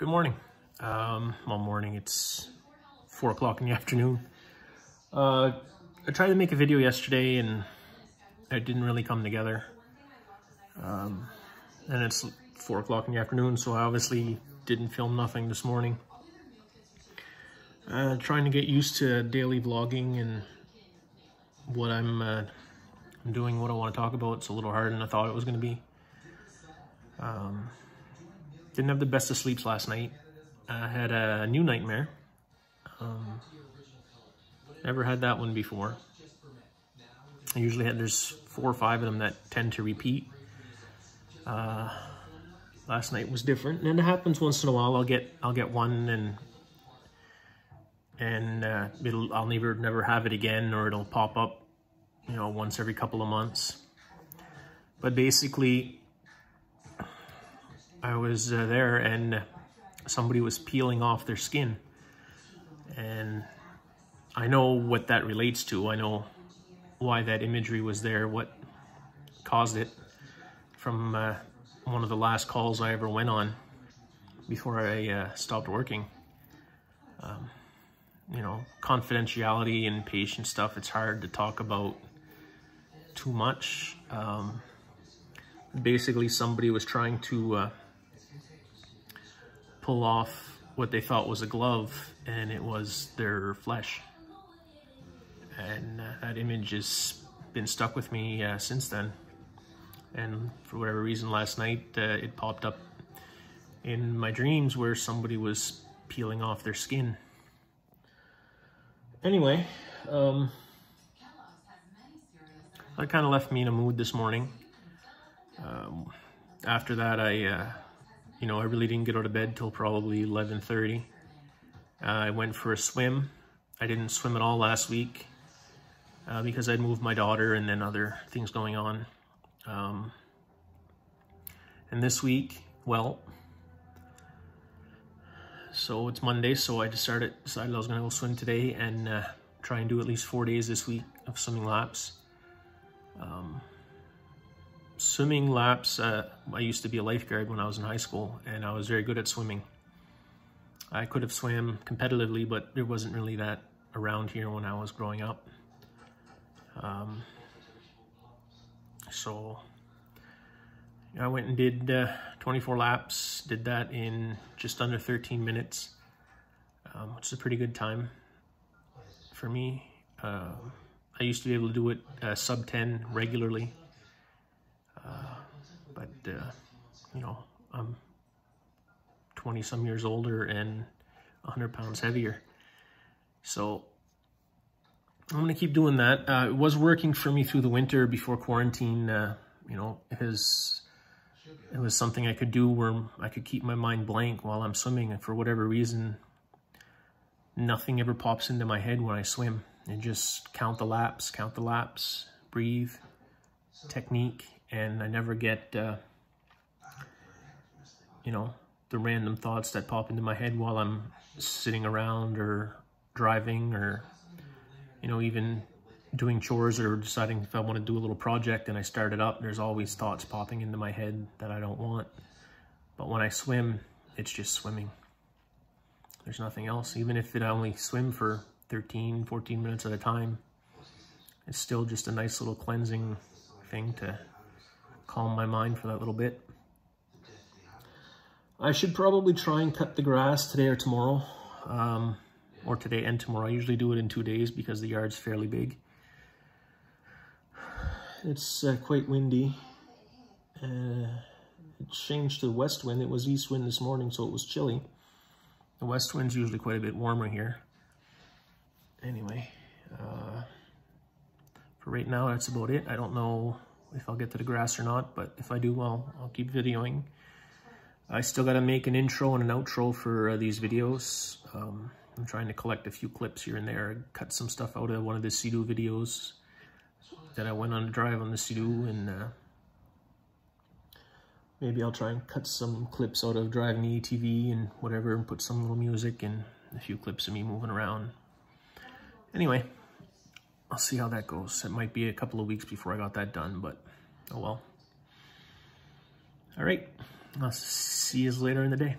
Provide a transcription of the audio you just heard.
Good morning. Well, morning, it's 4 o'clock in the afternoon. I tried to make a video yesterday and it didn't really come together. And it's 4 o'clock in the afternoon, so I obviously didn't film nothing this morning. Trying to get used to daily vlogging and what I'm doing, what I want to talk about. It's a little harder than I thought it was going to be. Didn't have the best of sleeps last night. I had a new nightmare. Never had that one before. I usually there's 4 or 5 of them that tend to repeat. Last night was different, and it happens once in a while. I'll get one and I'll never have it again, or it'll pop up, you know, once every couple of months. But basically, I was there and somebody was peeling off their skin, and I know what that relates to. I know why that imagery was there, what caused it, from one of the last calls I ever went on before I stopped working. You know, confidentiality and patient stuff, it's hard to talk about too much. Basically, somebody was trying to pull off what they thought was a glove, and it was their flesh. And that image has been stuck with me since then. And for whatever reason, last night it popped up in my dreams where somebody was peeling off their skin. Anyway, that kind of left me in a mood this morning. After that, you know, I really didn't get out of bed till probably 11:30. I went for a swim. I didn't swim at all last week because I'd moved my daughter and then other things going on. And this week, well, so it's Monday, so I decided I was going to go swim today and try and do at least 4 days this week of swimming laps. Swimming laps, I used to be a lifeguard when I was in high school, and I was very good at swimming. I could have swam competitively, but there wasn't really that around here when I was growing up. So I went and did 24 laps, did that in just under 13 minutes, which is a pretty good time for me. I used to be able to do it sub 10 regularly. But you know, I'm 20 some years older and 100 pounds heavier. So I'm gonna keep doing that. It was working for me through the winter before quarantine, you know, because it was something I could do where I could keep my mind blank while I'm swimming. And for whatever reason, nothing ever pops into my head when I swim. And just count the laps, breathe, technique. And I never get, you know, the random thoughts that pop into my head while I'm sitting around or driving, or, you know, even doing chores or deciding if I want to do a little project and I start it up. There's always thoughts popping into my head that I don't want. But when I swim, it's just swimming. There's nothing else. Even if I only swim for 13, 14 minutes at a time, it's still just a nice little cleansing thing to calm my mind for that little bit. I should probably try and cut the grass today or tomorrow, or today and tomorrow. I usually do it in 2 days because the yard's fairly big. It's quite windy. It changed to west wind. It was east wind this morning, so it was chilly. The west wind's usually quite a bit warmer here. Anyway, for right now, that's about it. I don't know if I'll get to the grass or not, but if I do, I'll keep videoing. I still got to make an intro and an outro for these videos. I'm trying to collect a few clips here and there. I cut some stuff out of one of the Sea-Doo videos that I went on a drive on the Sea-Doo, and maybe I'll try and cut some clips out of driving the ATV and whatever, and put some little music and a few clips of me moving around. Anyway, I'll see how that goes. It might be a couple of weeks before I got that done, but oh well. All right, I'll see you later in the day.